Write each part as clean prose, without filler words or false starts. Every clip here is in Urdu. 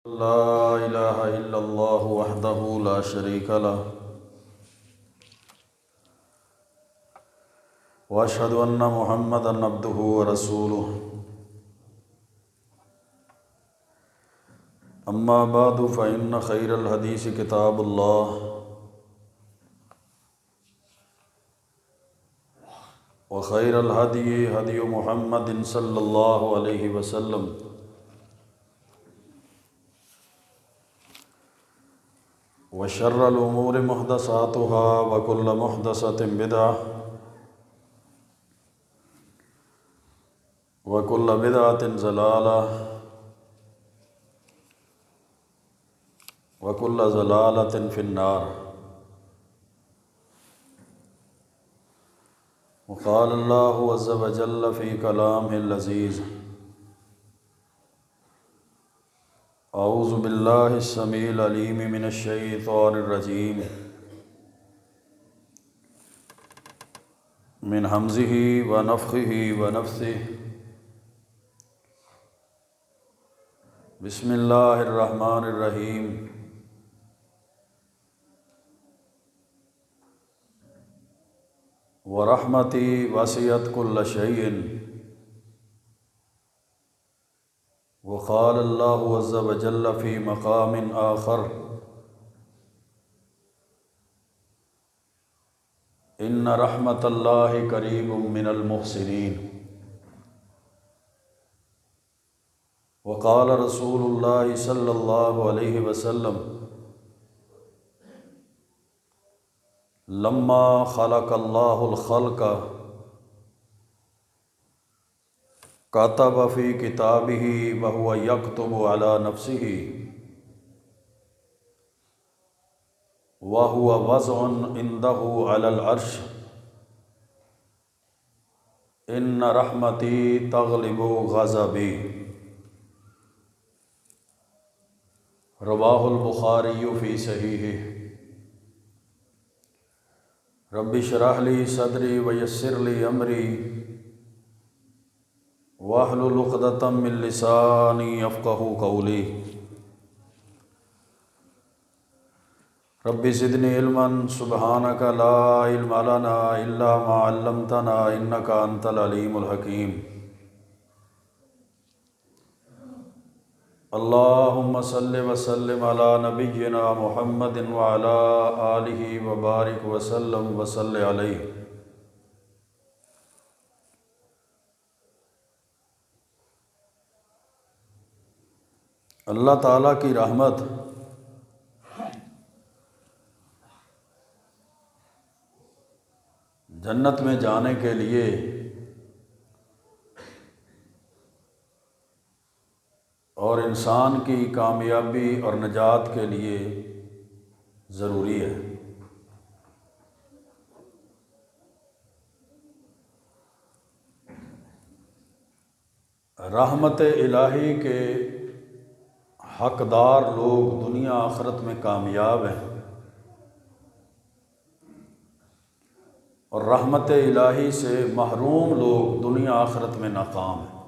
لا إله إلا الله وحده لا شريك له وأشهد أن محمدا عبده ورسوله أما بعد فإن خير الحديث كتاب الله وخير الهدي هدي محمد صلى الله عليه وسلم وشر الأمور محدثاتها وكل محدثة بدعة وكل بدعة ضلالة وكل ضلالة في النار. وقال الله عز وجل في كلامه العزيز: أعوذ بالله السميع العليم من الشيطان الرجيم من همزه ونفخه ونفثه. بسم الله الرحمن الرحيم. ورحمتي وسعت كل شيء. وقال الله عز وجل في مقام آخر: إن رحمة الله قريب من المحسنين. وقال رسول الله صلى الله عليه وسلم: لما خلق الله الخلق كتب في كتابه وهو يكتب على نفسه وهو وضع عنده على العرش: إن رحمتي تغلب غضبي. رواه البخاري في صحيحه. رب اشرح لي صدري ويسر لي أمري واحلل عقدۃ من لسانی یفقہوا قولی. رب زدنی علما سبحانک لا علم لنا الا ما علمتنا انک انت العلیم الحکیم. اللہم صل وسلم علی نبینا محمد وعلی آلہ وبارک وسلم وصلی علیہ. اللہ تعالیٰ کی رحمت جنت میں جانے کے لیے اور انسان کی کامیابی اور نجات کے لیے ضروری ہے. رحمت الہی کے حقدار لوگ دنیا آخرت میں کامیاب ہیں، اور رحمت الہی سے محروم لوگ دنیا آخرت میں ناکام ہیں.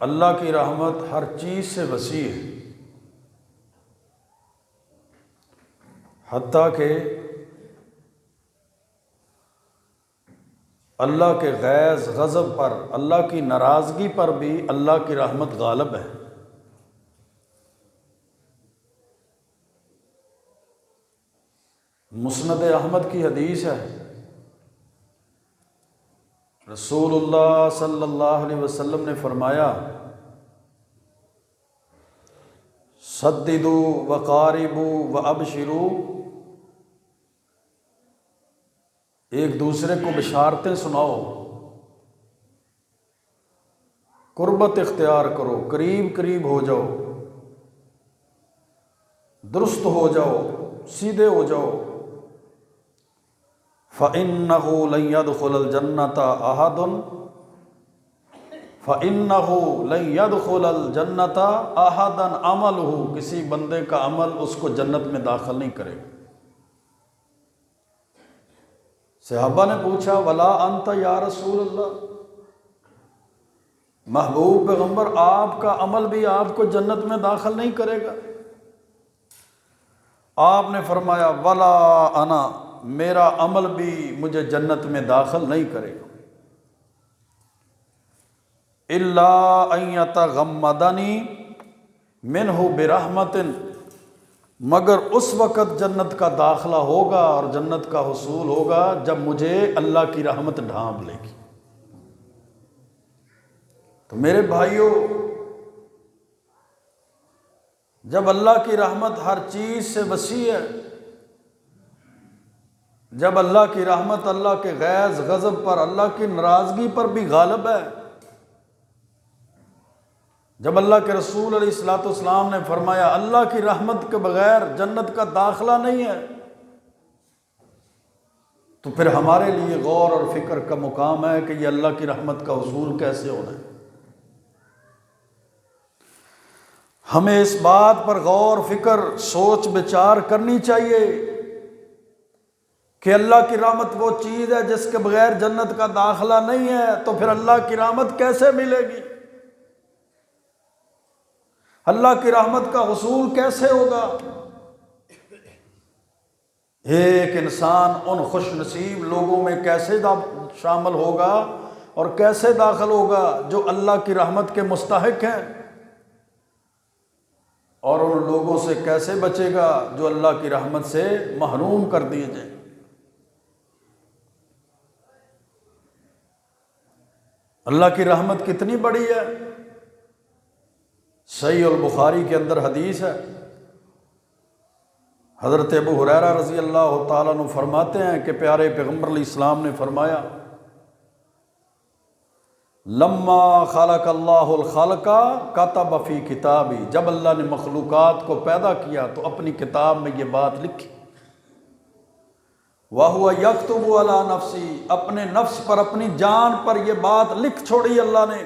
اللہ کی رحمت ہر چیز سے وسیع ہے، حتیٰ کہ اللہ کے غیظ غضب پر، اللہ کی ناراضگی پر بھی اللہ کی رحمت غالب ہے. مسند احمد کی حدیث ہے، رسول اللہ صلی اللہ علیہ وسلم نے فرمایا: سددوا وقاربوا وابشروا. ایک دوسرے کو بشارتیں سناؤ، قربت اختیار کرو، قریب قریب ہو جاؤ، درست ہو جاؤ، سیدھے ہو جاؤ. فَإِنَّهُ لَن يَدْخُلَ الْجَنَّةَ أَحَدٌ عَمَلُهُ. کسی بندے کا عمل اس کو جنت میں داخل نہیں کرے گا. صحابہ نے پوچھا: وَلَا أَنْتَ یا رسول اللہ، محبوب پیغمبر آپ کا عمل بھی آپ کو جنت میں داخل نہیں کرے گا۔ آپ نے فرمایا ولا انا، میرا عمل بھی مجھے جنت میں داخل نہیں کرے گا، الا ان یتغمدنی منہ برحمت، مگر اس وقت جنت کا داخلہ ہوگا اور جنت کا حصول ہوگا جب مجھے اللہ کی رحمت ڈھانپ لے گی۔ تو میرے بھائیوں، جب اللہ کی رحمت ہر چیز سے وسیع ہے، جب اللہ کی رحمت اللہ کے غیظ غضب پر، اللہ کی ناراضگی پر بھی غالب ہے، جب اللہ کے رسول علیہ الصلوۃ والسلام نے فرمایا اللہ کی رحمت کے بغیر جنت کا داخلہ نہیں ہے، تو پھر ہمارے لیے غور اور فکر کا مقام ہے کہ یہ اللہ کی رحمت کا حصول کیسے ہونا ہے۔ ہمیں اس بات پر غور فکر سوچ بچار کرنی چاہیے کہ اللہ کی رحمت وہ چیز ہے جس کے بغیر جنت کا داخلہ نہیں ہے، تو پھر اللہ کی رحمت کیسے ملے گی؟ اللہ کی رحمت کا حصول کیسے ہوگا؟ ایک انسان ان خوش نصیب لوگوں میں کیسے شامل ہوگا اور کیسے داخل ہوگا جو اللہ کی رحمت کے مستحق ہیں، اور ان لوگوں سے کیسے بچے گا جو اللہ کی رحمت سے محروم کر دیے جائیں۔ اللہ کی رحمت کتنی بڑی ہے۔ صحیح البخاری کے اندر حدیث ہے، حضرت ابو ہریرہ رضی اللہ تعالیٰ عنہ فرماتے ہیں کہ پیارے پیغمبر علیہ السلام نے فرمایا لما خلق اللہ الخلق کتب فی کتابی، جب اللہ نے مخلوقات کو پیدا کیا تو اپنی کتاب میں یہ بات لکھی، وَهُوَ يَكْتُبُ عَلَى نَفْسِهِ، اپنے نفس پر، اپنی جان پر یہ بات لکھ چھوڑی اللہ نے،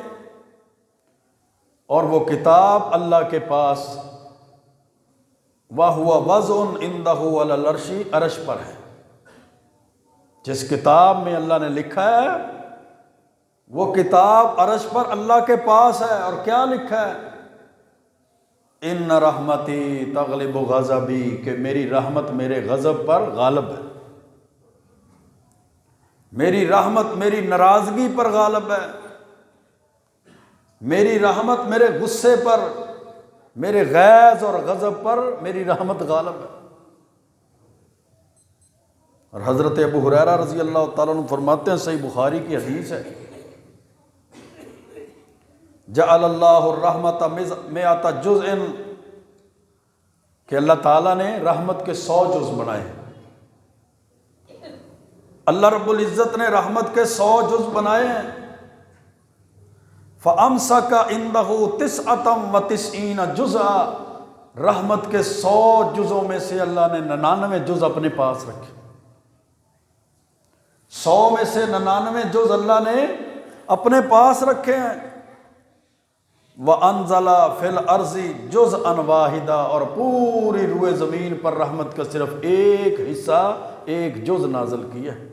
اور وہ کتاب اللہ کے پاس وَهُوَ وَضْعٌ عِندَهُ عَلَى الْعَرْشِ، عرش پر ہے۔ جس کتاب میں اللہ نے لکھا ہے وہ کتاب عرش پر اللہ کے پاس ہے، اور کیا لکھا ہے؟ ان رحمتی تغلب غضبی، کہ میری رحمت میرے غضب پر غالب ہے، میری رحمت میری ناراضگی پر غالب ہے، میری رحمت میرے غصے پر، میرے غیظ اور غضب پر میری رحمت غالب ہے۔ اور حضرت ابو ہریرہ رضی اللہ تعالیٰ عنہ فرماتے ہیں، صحیح بخاری کی حدیث ہے، جعل اللہ الرحمت مئۃ جزء، کہ اللہ تعالیٰ نے رحمت کے 100 جز بنائے، اللہ رب العزت نے رحمت کے 100 جز بنائے ہیں، فَأَمْسَكَ عِنْدَهُ 99 جزءا، رحمت کے 100 جزوں میں سے اللہ نے 99 جز اپنے پاس رکھے، 100 میں سے 99 جز اللہ نے اپنے پاس رکھے ہیں۔ وَأَنزَلَ فِي الْأَرْضِ جُزْءًا وَاحِدًا، اور پوری روئے زمین پر رحمت کا صرف ایک حصہ، ایک جز نازل کیا ہے۔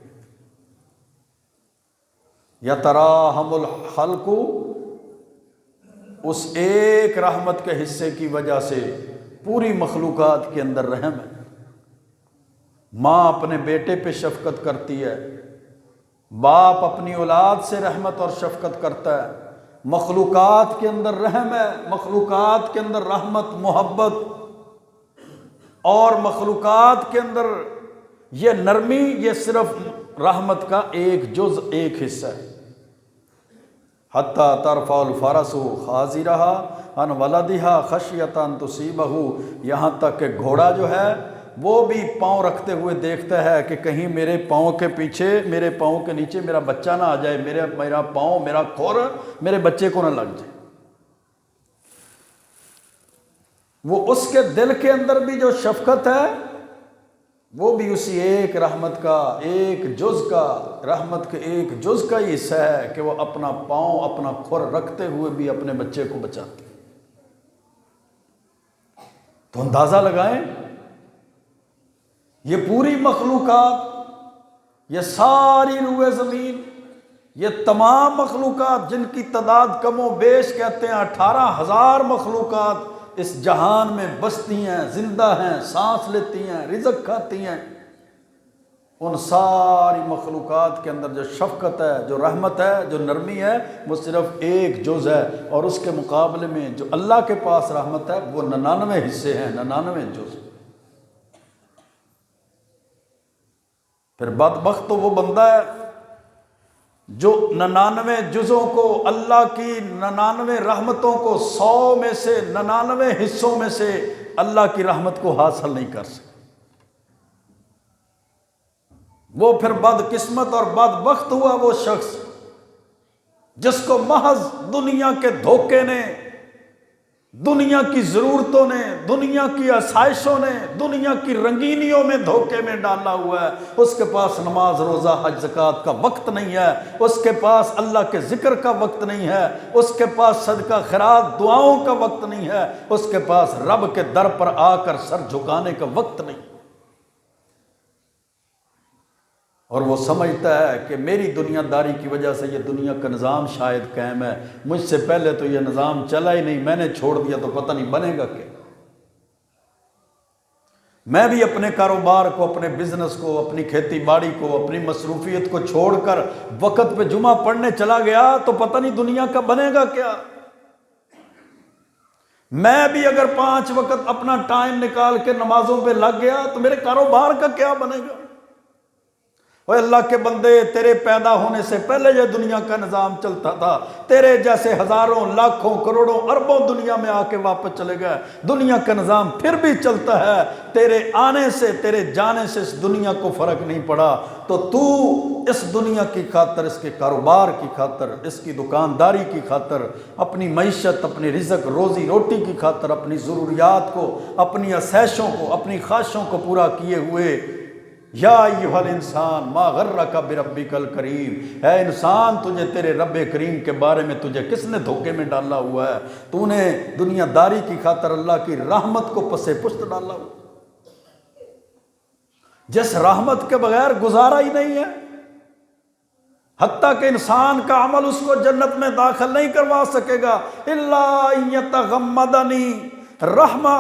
یتراحم الخلق، اس ایک رحمت کے حصے کی وجہ سے پوری مخلوقات کے اندر رحم ہے۔ ماں اپنے بیٹے پہ شفقت کرتی ہے، باپ اپنی اولاد سے رحمت اور شفقت کرتا ہے، مخلوقات کے اندر رحم ہے، مخلوقات کے اندر رحمت محبت، اور مخلوقات کے اندر یہ نرمی، یہ صرف رحمت کا ایک جز، ایک حصہ ہے۔ حتیٰ ترفع الفرس خاضرها عن ولدها خشیۃ ان تصیبہ، یہاں تک کہ گھوڑا جو ہے وہ بھی پاؤں رکھتے ہوئے دیکھتا ہے کہ کہیں میرے پاؤں کے پیچھے، میرے پاؤں کے نیچے میرا بچہ نہ آ جائے، میرا پاؤں، میرا کھور میرے بچے کو نہ لگ جائے۔ وہ اس کے دل کے اندر بھی جو شفقت ہے وہ بھی اسی ایک رحمت کا، ایک جز کا، رحمت کے ایک جز کا ہی حصہ ہے کہ وہ اپنا پاؤں، اپنا کھور رکھتے ہوئے بھی اپنے بچے کو بچاتے۔ تو اندازہ لگائیں، یہ پوری مخلوقات، یہ ساری روئے زمین، یہ تمام مخلوقات جن کی تعداد کم و بیش کہتے ہیں 18,000 مخلوقات اس جہان میں بستی ہیں، زندہ ہیں، سانس لیتی ہیں، رزق کھاتی ہیں، ان ساری مخلوقات کے اندر جو شفقت ہے، جو رحمت ہے، جو نرمی ہے، وہ صرف ایک جز ہے، اور اس کے مقابلے میں جو اللہ کے پاس رحمت ہے وہ 99 حصے ہیں، 99 جز۔ پھر بدبخت تو وہ بندہ ہے جو 99 جزوں کو، اللہ کی 99 رحمتوں کو 100 میں سے 99 حصوں میں سے اللہ کی رحمت کو حاصل نہیں کر سکتا۔ وہ پھر بدقسمت اور بدبخت ہوا وہ شخص جس کو محض دنیا کے دھوکے نے، دنیا کی ضرورتوں نے، دنیا کی آسائشوں نے، دنیا کی رنگینیوں میں دھوکے میں ڈالا ہوا ہے۔ اس کے پاس نماز روزہ حج زکوٰۃ کا وقت نہیں ہے، اس کے پاس اللہ کے ذکر کا وقت نہیں ہے، اس کے پاس صدقہ خیرات دعاؤں کا وقت نہیں ہے، اس کے پاس رب کے در پر آ کر سر جھکانے کا وقت نہیں، اور وہ سمجھتا ہے کہ میری دنیا داری کی وجہ سے یہ دنیا کا نظام شاید قائم ہے، مجھ سے پہلے تو یہ نظام چلا ہی نہیں، میں نے چھوڑ دیا تو پتہ نہیں بنے گا کیا۔ میں بھی اپنے کاروبار کو، اپنے بزنس کو، اپنی کھیتی باڑی کو، اپنی مصروفیت کو چھوڑ کر وقت پہ جمعہ پڑھنے چلا گیا تو پتہ نہیں دنیا کا بنے گا کیا۔ میں بھی اگر 5 وقت اپنا ٹائم نکال کے نمازوں پہ لگ گیا تو میرے کاروبار کا کیا بنے گا۔ اوے اللہ کے بندے، تیرے پیدا ہونے سے پہلے یہ دنیا کا نظام چلتا تھا، تیرے جیسے ہزاروں لاکھوں کروڑوں اربوں دنیا میں آ کے واپس چلے گئے، دنیا کا نظام پھر بھی چلتا ہے، تیرے آنے سے، تیرے جانے سے اس دنیا کو فرق نہیں پڑا، تو تو اس دنیا کی خاطر، اس کے کاروبار کی خاطر، اس کی دکانداری کی خاطر، اپنی معیشت، اپنی رزق روزی روٹی کی خاطر، اپنی ضروریات کو، اپنی آسائشوں کو، اپنی خواہشوں کو پورا کیے ہوئے، یا ایھا الانسان ما غرک بربک الکریم، اے انسان تجھے تیرے رب کریم کے بارے میں تجھے کس نے دھوکے میں ڈالا ہوا ہے؟ تو نے دنیا داری کی خاطر اللہ کی رحمت کو پس پشت ڈالا ہوا، جس رحمت کے بغیر گزارا ہی نہیں ہے، حتیٰ کہ انسان کا عمل اس کو جنت میں داخل نہیں کروا سکے گا، الا ان یتغمدنی رحمہ،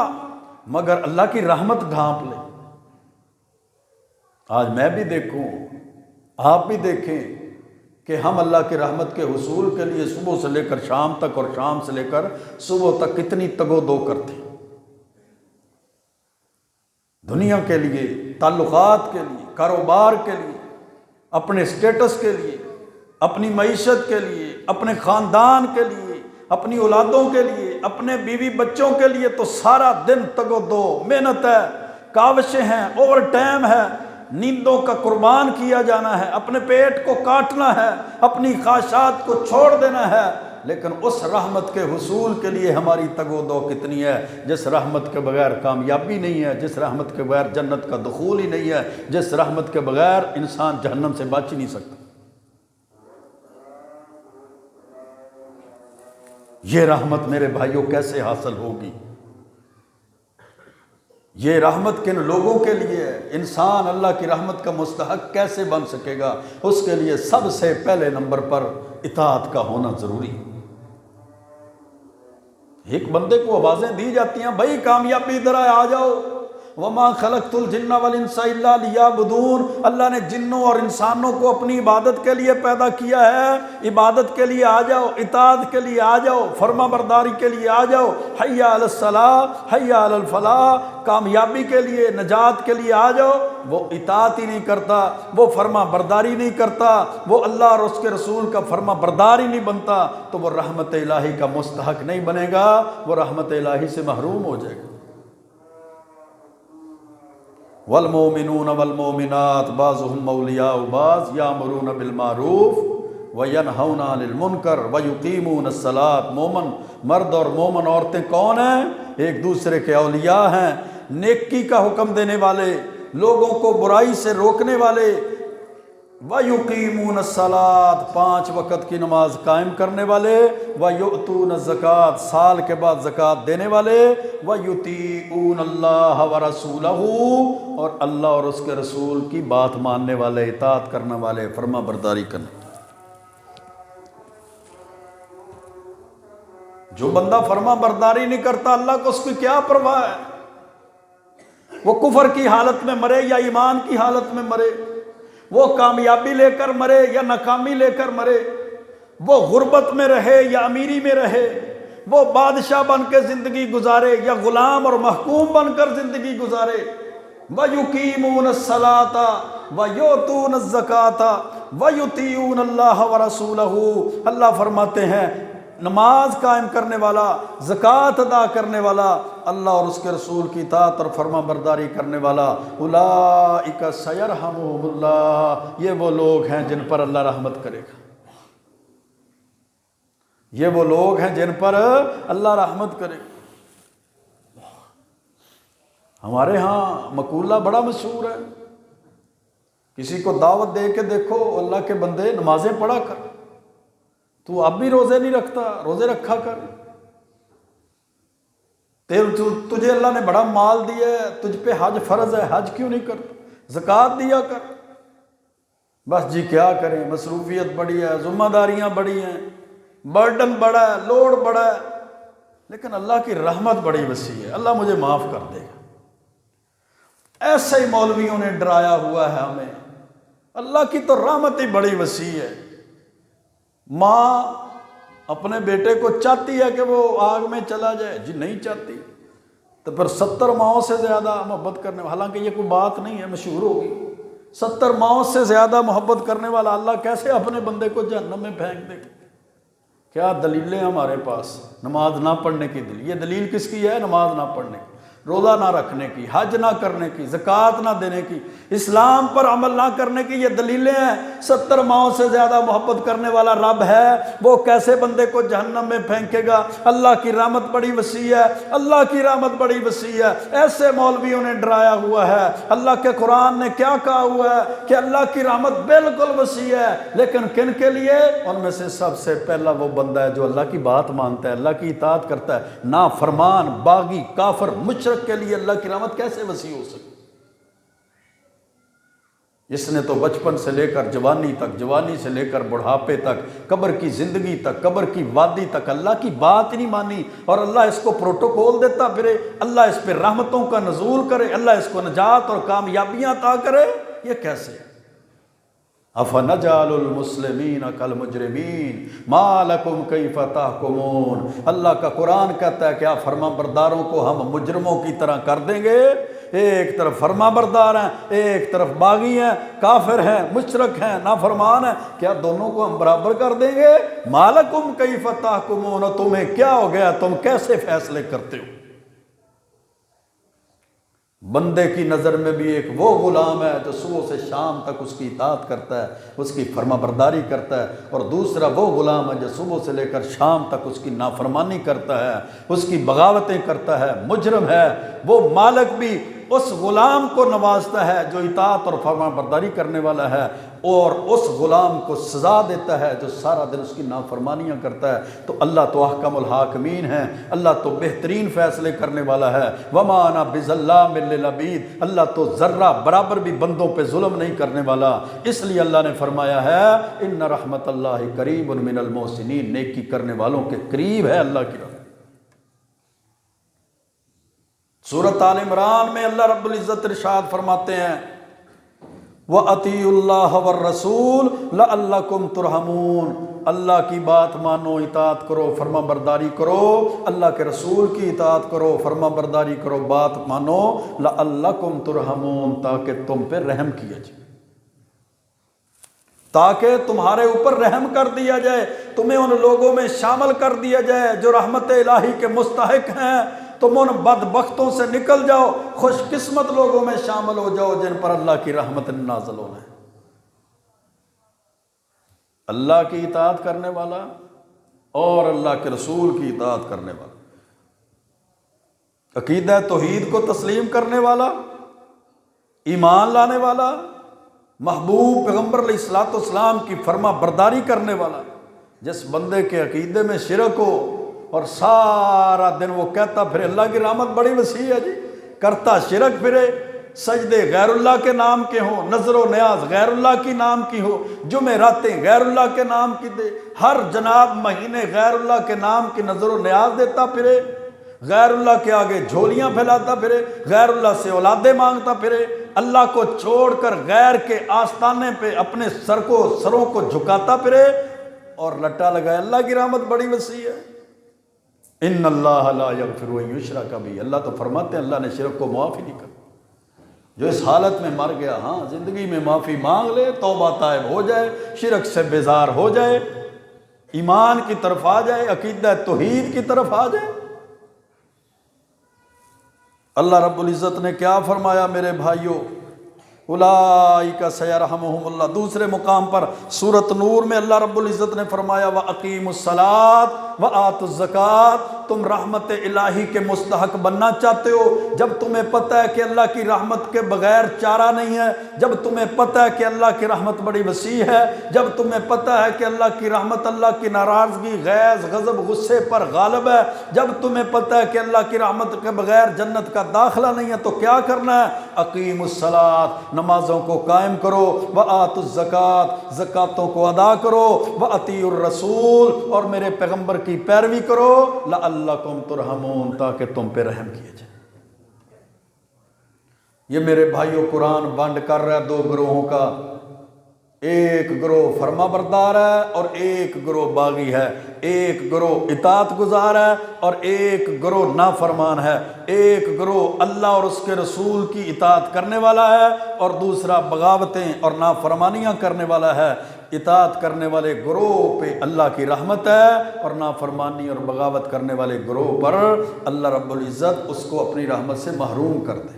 مگر اللہ کی رحمت ڈھانپ لے۔ آج میں بھی دیکھوں، آپ بھی دیکھیں کہ ہم اللہ کی رحمت کے حصول کے لیے صبح سے لے کر شام تک اور شام سے لے کر صبح تک کتنی تگ و دو کرتے ہیں، دنیا کے لیے، تعلقات کے لیے، کاروبار کے لیے، اپنے سٹیٹس کے لیے، اپنی معیشت کے لیے، اپنے خاندان کے لیے، اپنی اولادوں کے لیے، اپنے بیوی بچوں کے لیے، تو سارا دن تگ و دو، محنت ہے، کاوشیں ہیں، اوور ٹائم ہے، نیندوں کا قربان کیا جانا ہے، اپنے پیٹ کو کاٹنا ہے، اپنی خواہشات کو چھوڑ دینا ہے، لیکن اس رحمت کے حصول کے لیے ہماری تگ و دو کتنی ہے، جس رحمت کے بغیر کامیابی نہیں ہے، جس رحمت کے بغیر جنت کا دخول ہی نہیں ہے، جس رحمت کے بغیر انسان جہنم سے بچ ہی نہیں سکتا۔ یہ رحمت میرے بھائیوں کیسے حاصل ہوگی؟ یہ رحمت کن لوگوں کے لیے ہے؟ انسان اللہ کی رحمت کا مستحق کیسے بن سکے گا؟ اس کے لیے سب سے پہلے نمبر پر اطاعت کا ہونا ضروری ہے۔ ایک بندے کو آوازیں دی جاتی ہیں، بھائی کامیابی ادھر آ جاؤ، وما خلقت الجن والانس الا لیعبدون، اللہ نے جنوں اور انسانوں کو اپنی عبادت کے لیے پیدا کیا ہے، عبادت کے لیے آ جاؤ، اطاعت کے لیے آ جاؤ، فرما برداری کے لیے آ جاؤ، حی علی الصلاۃ حی علی الفلاح، کامیابی کے لیے، نجات کے لیے آ جاؤ۔ وہ اطاعت ہی نہیں کرتا، وہ فرما برداری نہیں کرتا، وہ اللہ اور اس کے رسول کا فرما بردار ہی نہیں بنتا، تو وہ رحمت الہی کا مستحق نہیں بنے گا، وہ رحمت الہی سے محروم ہو جائے گا۔ والمؤمنون والمؤمنات بعضهم اولیاء بعض یامرون بالمعروف وینہون عن المنکر ویقیمون الصلاۃ، مومن مرد اور مومن عورتیں کون ہیں؟ ایک دوسرے کے اولیاء ہیں، نیکی کا حکم دینے والے، لوگوں کو برائی سے روکنے والے، وَيُقِيمُونَ الصَّلَاةَ 5 وقت کی نماز قائم کرنے والے، وَيُؤْتُونَ الزَّكَاةَ سال کے بعد زکوٰۃ دینے والے، وَيُطِيعُونَ اللَّهَ وَرَسُولَهُ اور اللہ اور اس کے رسول کی بات ماننے والے، اطاعت کرنے والے، فرما برداری کرنے۔ جو بندہ فرما برداری نہیں کرتا اللہ کو اس کی کیا پرواہ ہے، وہ کفر کی حالت میں مرے یا ایمان کی حالت میں مرے، وہ کامیابی لے کر مرے یا ناکامی لے کر مرے، وہ غربت میں رہے یا امیری میں رہے، وہ بادشاہ بن کے زندگی گزارے یا غلام اور محکوم بن کر زندگی گزارے۔ وَيُقِيمُونَ الصَّلَاةَ وَيُؤْتُونَ الزَّكَاةَ وَيُطِيعُونَ اللَّهَ وَرَسُولَهُ، اللہ فرماتے ہیں نماز قائم کرنے والا، زکوٰۃ ادا کرنے والا، اللہ اور اس کے رسول کی اطاعت اور فرما برداری کرنے والا، اولئک سیرحمہم اللہ، یہ وہ لوگ ہیں جن پر اللہ رحمت کرے گا، یہ وہ لوگ ہیں جن پر اللہ رحمت کرے گا۔ ہمارے ہاں مقولہ بڑا مشہور ہے، کسی کو دعوت دے کے دیکھو اللہ کے بندے نمازیں پڑھا کر، تو اب بھی روزے نہیں رکھتا، روزے رکھا کر، تجھے اللہ نے بڑا مال دیا ہے، تجھ پہ حج فرض ہے، حج کیوں نہیں کرتا، زکوٰۃ دیا کر۔ بس جی کیا کریں، مصروفیت بڑی ہے، ذمہ داریاں بڑی ہیں، برڈن بڑا ہے، لوڈ بڑا ہے، لیکن اللہ کی رحمت بڑی وسیع ہے، اللہ مجھے معاف کر دے گا۔ ایسے ہی مولویوں نے ڈرایا ہوا ہے ہمیں، اللہ کی تو رحمت ہی بڑی وسیع ہے۔ ماں اپنے بیٹے کو چاہتی ہے کہ وہ آگ میں چلا جائے، جی نہیں چاہتی، تو پھر 70 ماؤں سے زیادہ محبت کرنے، حالانکہ یہ کوئی بات نہیں ہے، مشہور ہوگی، 70 ماؤں سے زیادہ محبت کرنے والا اللہ کیسے اپنے بندے کو جہنم میں پھینک دے گا؟ کیا دلیلیں ہمارے پاس نماز نہ پڑھنے کی دلیل، یہ دلیل کس کی ہے؟ نماز نہ پڑھنے کی، روزہ نہ رکھنے کی، حج نہ کرنے کی، زکوٰۃ نہ دینے کی، اسلام پر عمل نہ کرنے کی، یہ دلیلیں ہیں۔ 70 ماؤں سے زیادہ محبت کرنے والا رب ہے، وہ کیسے بندے کو جہنم میں پھینکے گا؟ اللہ کی رحمت بڑی وسیع ہے، اللہ کی رحمت بڑی وسیع ہے۔ ایسے مولویوں نے ڈرایا ہوا ہے، اللہ کے قرآن نے کیا کہا ہوا ہے کہ اللہ کی رحمت بالکل وسیع ہے، لیکن کن کے لیے؟ ان میں سے سب سے پہلا وہ بندہ ہے جو اللہ کی بات مانتا ہے، اللہ کی اطاعت کرتا ہے، نافرمان، باغی، کافر، مشرک کے لیے اللہ کی رحمت کیسے وسیع ہو سکتی؟ اس نے تو بچپن سے لے کر جوانی تک، جوانی سے لے کر بڑھاپے تک، قبر کی زندگی تک، قبر کی وادی تک اللہ کی بات نہیں مانی، اور اللہ اس کو پروٹوکول دیتا پھرے، اللہ اس پہ رحمتوں کا نزول کرے، اللہ اس کو نجات اور کامیابیاں عطا کرے، یہ کیسے؟ افنجعل المسلمین کالمجرمین ما لکم کیف تحکمون، اللہ کا قرآن کہتا ہے کہ آپ فرما برداروں کو ہم مجرموں کی طرح کر دیں گے، ایک طرف فرما بردار ہیں، ایک طرف باغی ہیں، کافر ہیں، مشرک ہیں، نافرمان ہیں، کیا دونوں کو ہم برابر کر دیں گے؟ ما لکم کیف تحکمون، تمہیں کیا ہو گیا، تم کیسے فیصلے کرتے ہو؟ بندے کی نظر میں بھی ایک وہ غلام ہے جو صبح سے شام تک اس کی اطاعت کرتا ہے، اس کی فرما برداری کرتا ہے، اور دوسرا وہ غلام ہے جو صبح سے لے کر شام تک اس کی نافرمانی کرتا ہے، اس کی بغاوتیں کرتا ہے، مجرم ہے۔ وہ مالک بھی اس غلام کو نوازتا ہے جو اطاعت اور فرما برداری کرنے والا ہے، اور اس غلام کو سزا دیتا ہے جو سارا دن اس کی نافرمانیاں کرتا ہے۔ تو اللہ تو احکم الحاکمین ہے، اللہ تو بہترین فیصلے کرنے والا ہے۔ وما انا بظلام للعبید، اللہ تو ذرہ برابر بھی بندوں پہ ظلم نہیں کرنے والا، اس لیے اللہ نے فرمایا ہے ان رحمت اللہ قریب من المحسنین، نیکی کرنے والوں کے قریب ہے اللہ کی رحمت۔ سورۃ آل عمران میں اللہ رب العزت ارشاد فرماتے ہیں وَأَطِيعُوا اللَّهَ وَالرَّسُولَ لَعَلَّكُمْ تُرْحَمُونَ، اللہ کی بات مانو، اطاعت کرو، فرما برداری کرو، اللہ کے رسول کی اطاعت کرو، فرما برداری کرو، بات مانو، لَعَلَّكُمْ تُرْحَمُونَ، تاکہ تم پہ رحم کیا جائے، تاکہ تمہارے اوپر رحم کر دیا جائے، تمہیں ان لوگوں میں شامل کر دیا جائے جو رحمت الہی کے مستحق ہیں، تم ان بدبختوں سے نکل جاؤ، خوش قسمت لوگوں میں شامل ہو جاؤ جن پر اللہ کی رحمت نازل ہونا ہے۔ اللہ کی اطاعت کرنے والا اور اللہ کے رسول کی اطاعت کرنے والا، عقیدہ توحید کو تسلیم کرنے والا، ایمان لانے والا، محبوب پیغمبر علیہ الصلوۃ والسلام کی فرما برداری کرنے والا۔ جس بندے کے عقیدے میں شرک ہو اور سارا دن وہ کہتا پھرے اللہ کی رحمت بڑی وسیع ہے جی، کرتا شرک پھرے، سجدے غیر اللہ کے نام کے ہوں، نظر و نیاز غیر اللہ کی نام کی ہو، جمعراتیں غیر اللہ کے نام کی دے، ہر جناب مہینے غیر اللہ کے نام کی نظر و نیاز دیتا پھرے، غیر اللہ کے آگے جھولیاں پھیلاتا پھرے، غیر اللہ سے اولادیں مانگتا پھرے، اللہ کو چھوڑ کر غیر کے آستانے پہ اپنے سروں کو جھکاتا پھرے اور لٹا لگائے۔ اللہ کی رحمت بڑی وسیع ہے۔ ان اللہ لا یغفر ان یشرک بہ، اللہ تو فرماتے ہیں اللہ نے شرک کو معاف ہی نہیں کرتا۔ جو اس حالت میں مر گیا، ہاں زندگی میں معافی مانگ لے، توبہ طائب ہو جائے، شرک سے بیزار ہو جائے، ایمان کی طرف آ جائے، عقیدہ توحید کی طرف آ جائے۔ اللہ رب العزت نے کیا فرمایا میرے بھائیوں؟ اولئک سیرحمہم اللہ۔ دوسرے مقام پر سورۃ نور میں اللہ رب العزت نے فرمایا وَأَقِیمُوا الصَّلَاةَ وَآتُوا الزَّکَاةَ۔ تم رحمت الہی کے مستحق بننا چاہتے ہو جب تمہیں پتہ ہے کہ اللہ کی رحمت کے بغیر چارہ نہیں ہے، جب تمہیں پتہ ہے کہ اللہ کی رحمت بڑی وسیع ہے، جب تمہیں پتہ ہے کہ اللہ کی رحمت اللہ کی ناراضگی، غیظ، غضب، غصے پر غالب ہے، جب تمہیں پتہ ہے کہ اللہ کی رحمت کے بغیر جنت کا داخلہ نہیں ہے، تو کیا کرنا ہے؟ اقیم الصلاۃ، نمازوں کو قائم کرو، وآتوا الزکاۃ، زکاتوں کو ادا کرو، واطیعوا الرسول، اور میرے پیغمبر کی پیروی کرو، لعلکم ترحمون، تاکہ تم پہ رحم کیے جائے۔ یہ میرے بھائیوں قرآن بانٹ کر رہا ہے دو گروہوں کا، ایک گروہ فرما بردار ہے اور ایک گروہ باغی ہے، ایک گروہ اطاعت گزار ہے اور ایک گروہ نافرمان ہے، ایک گروہ اللہ اور اس کے رسول کی اطاعت کرنے والا ہے اور دوسرا بغاوتیں اور نافرمانیاں کرنے والا ہے۔ اطاعت کرنے والے گروہ پہ اللہ کی رحمت ہے اور نافرمانی اور بغاوت کرنے والے گروہ پر اللہ رب العزت اس کو اپنی رحمت سے محروم کر دے۔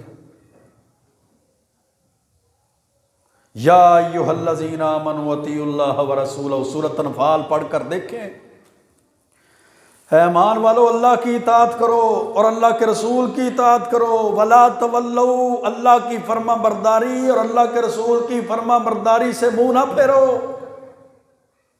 یا ایھا الذین آمنوا اطیعوا اللہ ورسولہ، سورۃ انفال پڑھ کر دیکھیں۔ اے ایمان والو اللہ کی اطاعت کرو اور اللہ کے رسول کی اطاعت کرو، ولا تولوا، اللہ کی فرما برداری اور اللہ کے رسول کی فرما برداری سے منہ نہ پھیرو۔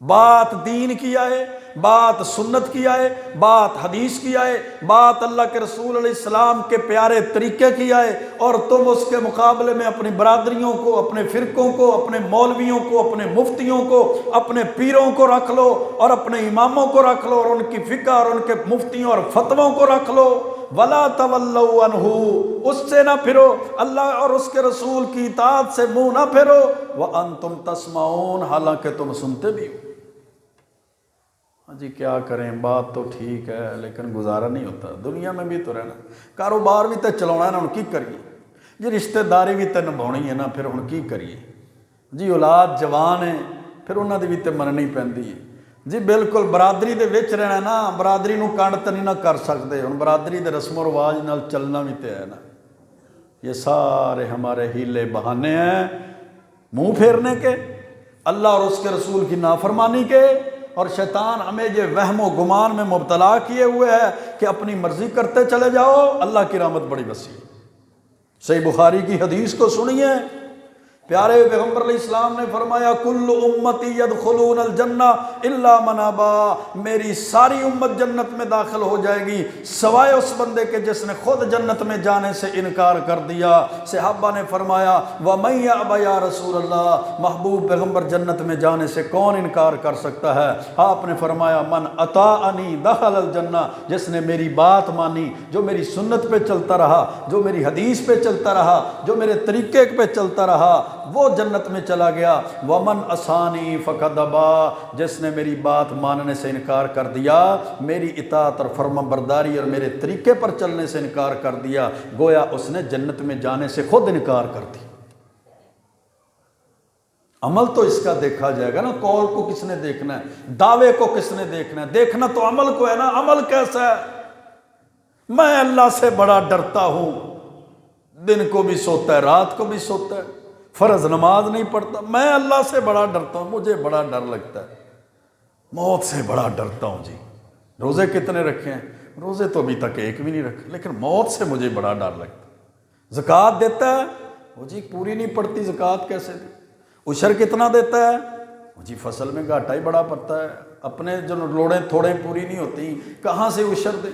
بات دین کی آئے، بات سنت کی آئے، بات حدیث کی آئے، بات اللہ کے رسول علیہ السلام کے پیارے طریقے کی آئے، اور تم اس کے مقابلے میں اپنی برادریوں کو، اپنے فرقوں کو، اپنے مولویوں کو، اپنے مفتیوں کو، اپنے پیروں کو رکھ لو اور اپنے اماموں کو رکھ لو اور ان کی فقہ اور ان کے مفتیوں اور فتووں کو رکھ لو۔ ولا تولوا عنہ، اس سے نہ پھرو، اللہ اور اس کے رسول کی اطاعت سے منہ نہ پھرو، وانتم تسمعون، حالانکہ تم سنتے بھی ہو۔ جی کیا کریں، بات تو ٹھیک ہے لیکن گزارا نہیں ہوتا، دنیا میں بھی تو رہنا، کاروبار بھی تو چلانا ہے نا، ہن کی کریے جی، رشتہ داری بھی تو نبھاؤنی ہے نا، پھر ہن کی کریے جی، اولاد جوان ہے پھر انہاں دی بھی تو مننی پیندی ہے جی، بالکل برادری دے وچ رہنا نا، برادری نو کنڈ تو نہیں نہ کر سکتے، ہن برادری دے رسم و رواج نال چلنا بھی تو ہے نا۔ یہ سارے ہمارے ہیلے بہانے ہیں منہ پھیرنے کے، اللہ اور اس کے رسول کی نافرمانی کے، اور شیطان ہمیں یہ وہم و گمان میں مبتلا کیے ہوئے ہے کہ اپنی مرضی کرتے چلے جاؤ۔ اللہ کی رحمت بڑی وسیع۔ صحیح بخاری کی حدیث کو سنیے، پیارے پیغمبر علیہ السلام نے فرمایا کل امتی یدخلون الجنہ الا من ابا، میری ساری امت جنت میں داخل ہو جائے گی سوائے اس بندے کے جس نے خود جنت میں جانے سے انکار کر دیا۔ صحابہ نے فرمایا وَمَن یَأْبَ یا رسول اللہ، محبوب پیغمبر جنت میں جانے سے کون انکار کر سکتا ہے؟ آپ نے فرمایا من اطاعنی دخل الجنہ، جس نے میری بات مانی، جو میری سنت پہ چلتا رہا، جو میری حدیث پہ چلتا رہا، جو میرے طریقے پہ چلتا رہا، وہ جنت میں چلا گیا۔ ومن عصانی فقد ابا، جس نے میری بات ماننے سے انکار کر دیا، میری اطاعت اور فرما برداری اور میرے طریقے پر چلنے سے انکار کر دیا، گویا اس نے جنت میں جانے سے خود انکار کر دیا۔ عمل تو اس کا دیکھا جائے گا نا، قول کو کس نے دیکھنا ہے، دعوے کو کس نے دیکھنا ہے، دیکھنا تو عمل کو ہے نا۔ عمل کیسا ہے؟ میں اللہ سے بڑا ڈرتا ہوں، دن کو بھی سوتا ہے رات کو بھی سوتا ہے، فرض نماز نہیں پڑھتا، میں اللہ سے بڑا ڈرتا ہوں، مجھے بڑا ڈر لگتا ہے، موت سے بڑا ڈرتا ہوں جی۔ روزے کتنے رکھے ہیں؟ روزے تو ابھی تک ایک بھی نہیں رکھے، لیکن موت سے مجھے بڑا ڈر لگتا ہے۔ زکوٰۃ دیتا ہے، وہ جی پوری نہیں پڑتی، زکوٰۃ کیسے دے؟ عشر کتنا دیتا ہے؟ وہ جی فصل میں گھاٹا ہی بڑا پڑتا ہے، اپنے جو لوڑیں تھوڑیں پوری نہیں ہوتی، کہاں سے عشر دے؟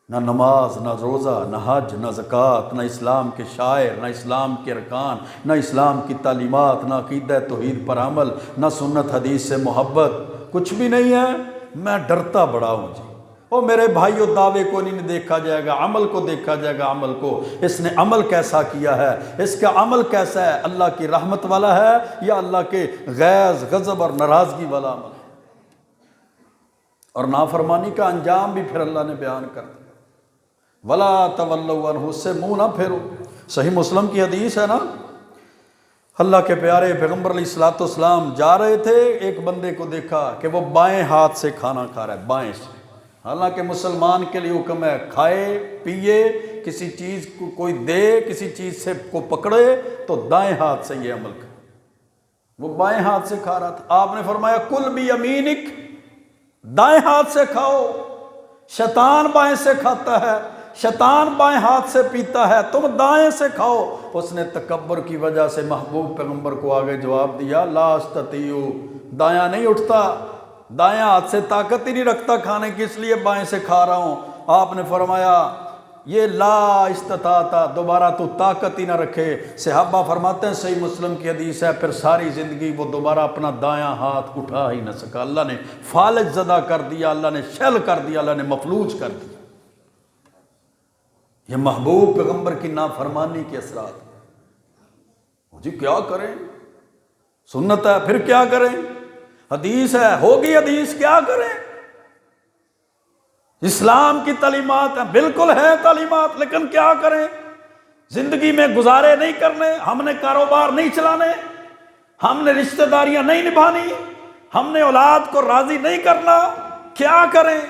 نہ نماز، نہ روزہ، نہ حج، نہ زکوٰۃ، نہ اسلام کے شاعر، نہ اسلام کے ارکان، نہ اسلام کی تعلیمات، نہ عقیدہ توحید پر عمل، نہ سنت حدیث سے محبت، کچھ بھی نہیں ہے۔ میں ڈرتا بڑا ہوں جی۔ اور میرے بھائیوں، دعوے کو نہیں دیکھا جائے گا، عمل کو دیکھا جائے گا۔ عمل کو، اس نے عمل کیسا کیا ہے، اس کا عمل کیسا ہے، اللہ کی رحمت والا ہے یا اللہ کے غیظ، غضب اور ناراضگی والا عمل ہے۔ اور نافرمانی کا انجام بھی پھر اللہ نے بیان کر دیا، وَلَا تَوَلَّوْا عَنْهُ، اس سے منہ نہ پھیرو۔ صحیح مسلم کی حدیث ہے نا، اللہ کے پیارے پیغمبر علیہ الصلوۃ والسلام جا رہے تھے، ایک بندے کو دیکھا کہ وہ بائیں ہاتھ سے کھانا کھا رہا ہے، بائیں سے۔ حالانکہ مسلمان کے لیے حکم ہے، کھائے پیے، کسی چیز کو کوئی دے، کسی چیز سے کو پکڑے تو دائیں ہاتھ سے یہ عمل کرے۔ وہ بائیں ہاتھ سے کھا رہا تھا، آپ نے فرمایا کل بیمینک، دائیں ہاتھ سے کھاؤ۔ شیطان بائیں سے کھاتا ہے، شیطان بائیں ہاتھ سے پیتا ہے، تم دائیں سے کھاؤ۔ اس نے تکبر کی وجہ سے محبوب پیغمبر کو آگے جواب دیا، لا استطیع، دایاں نہیں اٹھتا، دایاں ہاتھ سے طاقت ہی نہیں رکھتا کھانے کی، اس لیے بائیں سے کھا رہا ہوں۔ آپ نے فرمایا یہ لا استطاعت، دوبارہ تو طاقت ہی نہ رکھے۔ صحابہ فرماتے ہیں، صحیح مسلم کی حدیث ہے، پھر ساری زندگی وہ دوبارہ اپنا دایاں ہاتھ اٹھا ہی نہ سکا۔ اللہ نے فالج زدہ کر دیا، اللہ نے شل کر دیا، اللہ نے مفلوج کر دیا۔ یہ محبوب پیغمبر کی نافرمانی کے اثرات۔ جی کیا کریں، سنت ہے پھر کیا کریں، حدیث ہے ہوگی حدیث، کیا کریں؟ اسلام کی تعلیمات ہیں، بالکل ہے تعلیمات، لیکن کیا کریں؟ زندگی میں گزارے نہیں کرنے، ہم نے کاروبار نہیں چلانے، ہم نے رشتہ داریاں نہیں نبھانی، ہم نے اولاد کو راضی نہیں کرنا، کیا کریں؟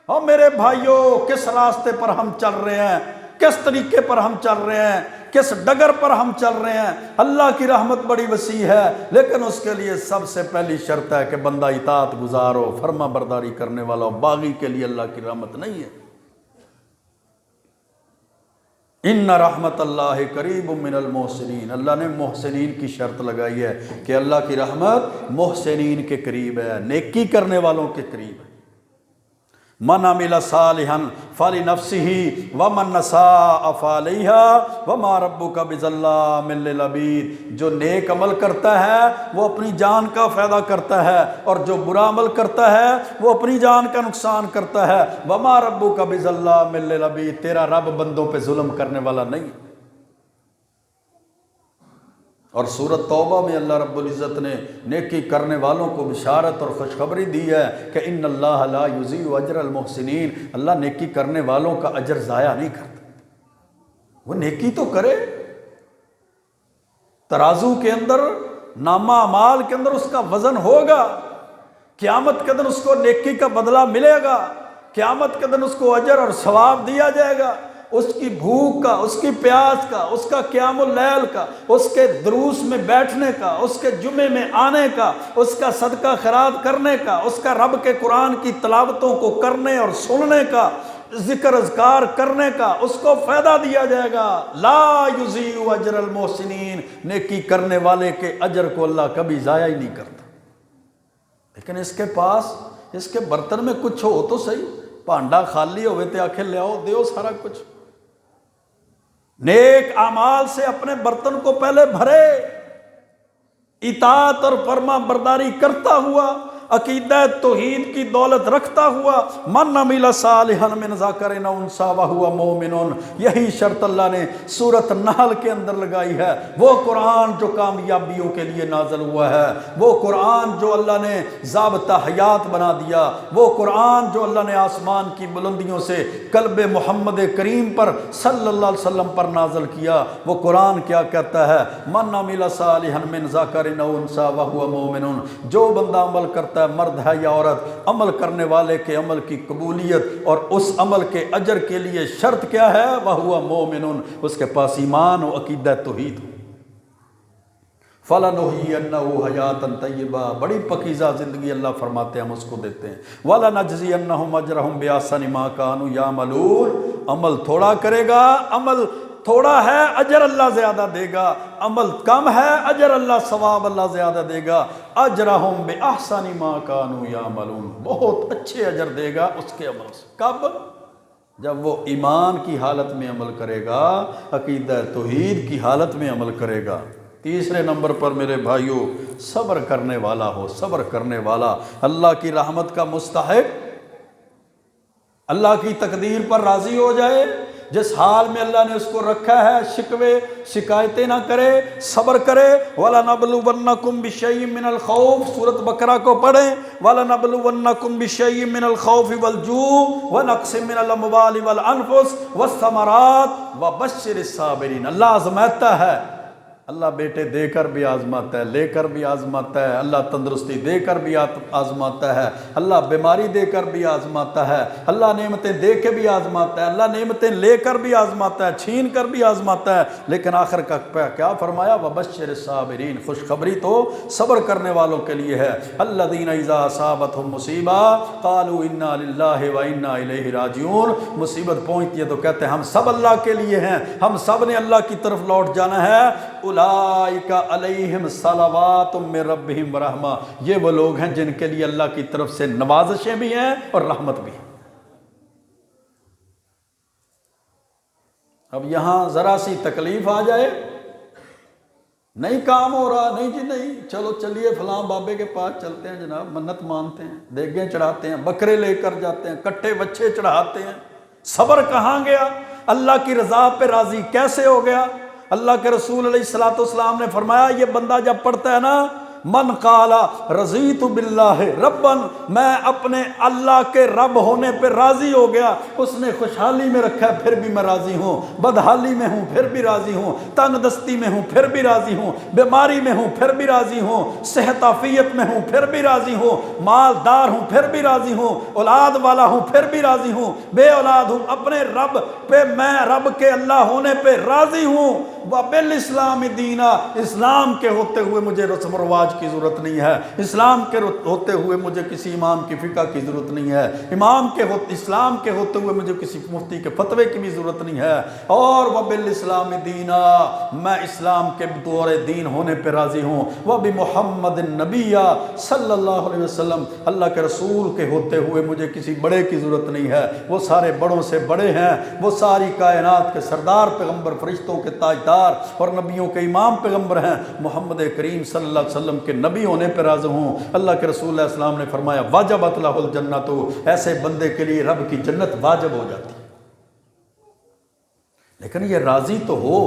اور میرے بھائیوں، کس راستے پر ہم چل رہے ہیں، کس طریقے پر ہم چل رہے ہیں، کس ڈگر پر ہم چل رہے ہیں؟ اللہ کی رحمت بڑی وسیع ہے، لیکن اس کے لیے سب سے پہلی شرط ہے کہ بندہ اطاعت گزار ہو، فرما برداری کرنے والا ہو۔ باغی کے لیے اللہ کی رحمت نہیں ہے۔ ان رحمت اللہ قریب من المحسنین، اللہ نے محسنین کی شرط لگائی ہے کہ اللہ کی رحمت محسنین کے قریب ہے، نیکی کرنے والوں کے قریب ہے۔ من عمل صالحا فلنفسه ومن اساء فعليها وما ربك بظلام للعبید، جو نیک عمل کرتا ہے وہ اپنی جان کا فائدہ کرتا ہے، اور جو برا عمل کرتا ہے وہ اپنی جان کا نقصان کرتا ہے۔ وما ربك بظلام للعبید، تیرا رب بندوں پہ ظلم کرنے والا نہیں۔ اور سورۃ توبہ میں اللہ رب العزت نے نیکی کرنے والوں کو بشارت اور خوشخبری دی ہے کہ ان اللہ لا یضیع اجر المحسنین، اللہ نیکی کرنے والوں کا اجر ضائع نہیں کرتا۔ وہ نیکی تو کرے، ترازو کے اندر، نامہ اعمال کے اندر اس کا وزن ہوگا، قیامت کے دن اس کو نیکی کا بدلہ ملے گا، قیامت کے دن اس کو اجر اور ثواب دیا جائے گا۔ اس کی بھوک کا، اس کی پیاس کا، اس کا قیام اللیل کا، اس کے دروس میں بیٹھنے کا، اس کے جمعے میں آنے کا، اس کا صدقہ خیرات کرنے کا، اس کا رب کے قرآن کی تلاوتوں کو کرنے اور سننے کا، ذکر اذکار کرنے کا، اس کو فائدہ دیا جائے گا۔ لا یضیع اجر المحسنین، نیکی کرنے والے کے اجر کو اللہ کبھی ضائع ہی نہیں کرتا۔ لیکن اس کے پاس، اس کے برتن میں کچھ ہو تو صحیح، پانڈا خالی ہوئے تے آخر لے آؤ دیو سارا کچھ۔ نیک اعمال سے اپنے برتن کو پہلے بھرے، اطاعت اور فرما برداری کرتا ہوا، عقیدہ توحید کی دولت رکھتا ہوا۔ من عمل صالحا من ذکر او انثی وہو مؤمن، یہی شرط اللہ نے سورۃ النحل کے اندر لگائی ہے۔ وہ قرآن جو کامیابیوں کے لیے نازل ہوا ہے، وہ قرآن جو اللہ نے ضابطہ حیات بنا دیا، وہ قرآن جو اللہ نے آسمان کی بلندیوں سے قلب محمد کریم پر صلی اللہ علیہ وسلم پر نازل کیا، وہ قرآن کیا کہتا ہے؟ من عمل صالحا من ذکر او انثی وہو مؤمن، جو بندہ عمل کرتا ہے، مرد ہے یا عورت، عمل کرنے والے کے عمل کی قبولیت اور اس عمل کے اجر کے لیے شرط کیا ہے؟ وَهُوَ مُؤْمِنٌ، اس کے پاس ایمان و عقیدہ توحید ہو۔ فَلَنُحْيِيَنَّهُ حَيَاةً طَيِّبَةً، بڑی پکیزہ زندگی اللہ فرماتے ہیں ہم اس کو دیتے ہیں۔ وَلَنَجْزِيَنَّهُمْ أَجْرَهُمْ بِأَحْسَنِ مَا كَانُوا يَعْمَلُونَ، عمل تھوڑا کرے گا، عمل تھوڑا ہے اجر اللہ زیادہ دے گا، عمل کم ہے اجر اللہ ثواب اللہ زیادہ دے گا۔ اجرہم بِأَحْسَنِ مَا كَانُوا يَعْمَلُونَ، بہت اچھے اجر دے گا اس کے عمل سے۔ کب؟ جب وہ ایمان کی حالت میں عمل کرے گا، عقیدہ توحید کی حالت میں عمل کرے گا۔ تیسرے نمبر پر میرے بھائیوں، صبر کرنے والا ہو، صبر کرنے والا، اللہ کی رحمت کا مستحق، اللہ کی تقدیر پر راضی ہو جائے، جس حال میں اللہ نے اس کو رکھا ہے شکوے شکایتیں نہ کرے، صبر کرے۔ وَلَنَبْلُوَنَّكُمْ بِشَيْءٍ مِّنَ الْخَوْفِ، سورۃ بقرہ کو پڑھیں، وَلَنَبْلُوَنَّكُمْ بِشَيْءٍ مِّنَ الْخَوْفِ وَالْجُوعِ وَنَقْصٍ مِّنَ الْأَمْوَالِ وَالْأَنفُسِ وَالثَّمَرَاتِ وَبَشِّرِ الصَّابِرِينَ۔ اللہ آزماتا ہے، اللہ بیٹے دے کر بھی آزماتا ہے، لے کر بھی آزماتا ہے، اللہ تندرستی دے کر بھی آزماتا ہے، اللہ بیماری دے کر بھی آزماتا ہے، اللہ نعمتیں دے کے بھی آزماتا ہے، اللہ نعمتیں لے کر بھی آزماتا ہے، چھین کر بھی آزماتا ہے، لیکن آخر کا کیا فرمایا؟ وَبَشِّرِ الصَّابِرِينَ، خوشخبری تو صبر کرنے والوں کے لیے ہے۔ الَّذِينَ إِذَا أَصَابَتْهُمْ مُصِیبَةٌ قَالُوا إِنَّا لِلَّهِ وَإِنَّا إِلَيْهِ رَاجِعُونَ، مصیبت پہنچتی ہے تو کہتے ہیں ہم سب اللہ کے لیے ہیں، ہم سب نے اللہ کی طرف لوٹ جانا ہے۔ اولئک علیہم صلوات من ربہم ورحمہ، یہ وہ لوگ ہیں جن کے لیے اللہ کی طرف سے نوازشیں بھی ہیں اور رحمت بھی ہے۔ اب یہاں ذرا سی تکلیف آ جائے، نہیں کام ہو رہا، نہیں جی نہیں، چلو چلیے فلاں بابے کے پاس چلتے ہیں جناب، منت مانتے ہیں، دیگیں چڑھاتے ہیں، بکرے لے کر جاتے ہیں، کٹے بچے چڑھاتے ہیں، صبر کہاں گیا؟ اللہ کی رضا پہ راضی کیسے ہو گیا؟ اللہ کے رسول علیہ الصلوۃ والسلام نے فرمایا، یہ بندہ جب پڑھتا ہے نا، من قال رضیت باللہ ربا، میں اپنے اللہ کے رب ہونے پہ راضی ہو گیا، اس نے خوشحالی میں رکھا ہے پھر بھی میں راضی ہوں، بدحالی میں ہوں پھر بھی راضی ہوں، تنگ دستی میں ہوں پھر بھی راضی ہوں، بیماری میں ہوں پھر بھی راضی ہوں، صحت عافیت میں ہوں پھر بھی راضی ہوں، مالدار ہوں پھر بھی راضی ہوں، اولاد والا ہوں پھر بھی راضی ہوں، بے اولاد ہوں، اپنے رب پہ، میں رب کے اللہ ہونے پہ راضی ہوں۔ وَبِالْإِسْلَامِ دِينًا، اسلام کے ہوتے ہوئے مجھے رسم و رواج کی ضرورت نہیں ہے، اسلام کے ہوتے ہوئے مجھے کسی امام کی فقہ کی ضرورت نہیں ہے، اسلام کے ہوتے ہوئے مجھے کسی مفتی کے فتوے کی بھی ضرورت نہیں ہے، اور وَبِالْإِسْلَامِ دِينًا، میں اسلام کے دور دین ہونے پہ راضی ہوں، وَبِمُحَمَّدٍ نَبِيًّا صلی اللہ علیہ وسلم، اللہ کے رسول کے ہوتے ہوئے مجھے کسی بڑے کی ضرورت نہیں ہے، وہ سارے بڑوں سے بڑے ہیں، وہ ساری کائنات کے سردار پیغمبر، فرشتوں کے تاجدار اور نبیوں کے امام پیغمبر ہیں، محمد کریم صلی اللہ علیہ وسلم کے نبی ہونے پر راضی ہوں۔ اللہ کے رسول علیہ السلام نے فرمایا، واجبت لہ الجنۃ، ایسے بندے کے لیے رب کی جنت واجب ہو جاتی ہے۔ لیکن یہ راضی تو ہو،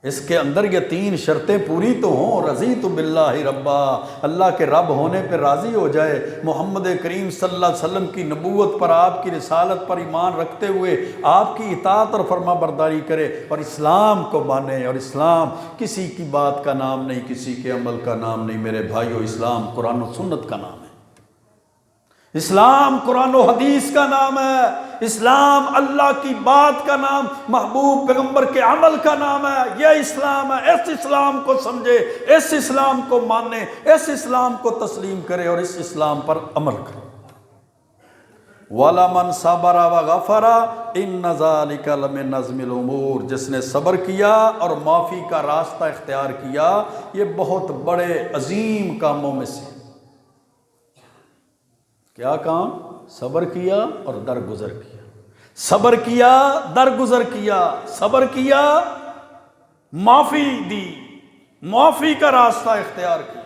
اس کے اندر یہ تین شرطیں پوری تو ہوں، رضیت باللہ ربا، اللہ کے رب ہونے پہ راضی ہو جائے، محمد کریم صلی اللہ علیہ وسلم کی نبوت پر، آپ کی رسالت پر ایمان رکھتے ہوئے آپ کی اطاعت اور فرما برداری کرے، اور اسلام کو مانے، اور اسلام کسی کی بات کا نام نہیں، کسی کے عمل کا نام نہیں میرے بھائیو، اسلام قرآن و سنت کا نام ہے، اسلام قرآن و حدیث کا نام ہے، اسلام اللہ کی بات کا نام، محبوب پیغمبر کے عمل کا نام ہے، یہ اسلام ہے۔ اس اسلام کو سمجھے، اس اسلام کو مانے، اس اسلام کو تسلیم کرے اور اس اسلام پر عمل کرے۔ وَلَمَنْ صَبَرَ وَغَفَرَ إِنَّ ذَلِكَ لَمِنْ عَزْمِ الْأُمُورِ، جس نے صبر کیا اور معافی کا راستہ اختیار کیا، یہ بہت بڑے عظیم کاموں میں سے۔ کیا کام؟ صبر کیا اور درگزر کیا، صبر کیا، درگزر کیا، صبر کیا، معافی دی، معافی کا راستہ اختیار کیا،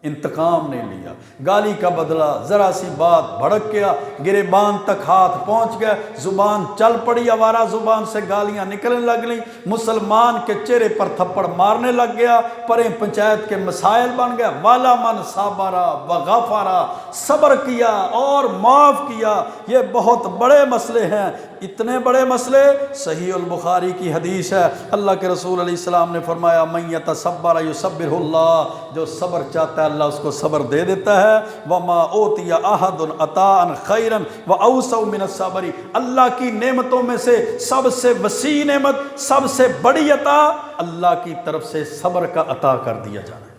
انتقام نہیں لیا، گالی کا بدلہ، ذرا سی بات بھڑک گیا، گریبان تک ہاتھ پہنچ گیا، زبان چل پڑی، آوارہ زبان سے گالیاں نکلنے لگ گئیں، مسلمان کے چہرے پر تھپڑ مارنے لگ گیا، پریں پنچایت کے مسائل بن گیا۔ والا من صبر وغفر، صبر کیا اور معاف کیا، یہ بہت بڑے مسئلے ہیں، اتنے بڑے مسئلے، صحیح البخاری کی حدیث ہے، اللہ کے رسول علیہ السلام نے فرمایا، من یتصبر یصبرہ اللہ، جو صبر چاہتا ہے اللہ اس کو صبر دے دیتا ہے۔ وما اوتی احد عطاء خیرا واوسع من الصبر، اللہ کی نعمتوں میں سے سب سے وسیع نعمت، سب سے بڑی عطا اللہ کی طرف سے صبر کا عطا کر دیا جانا ہے۔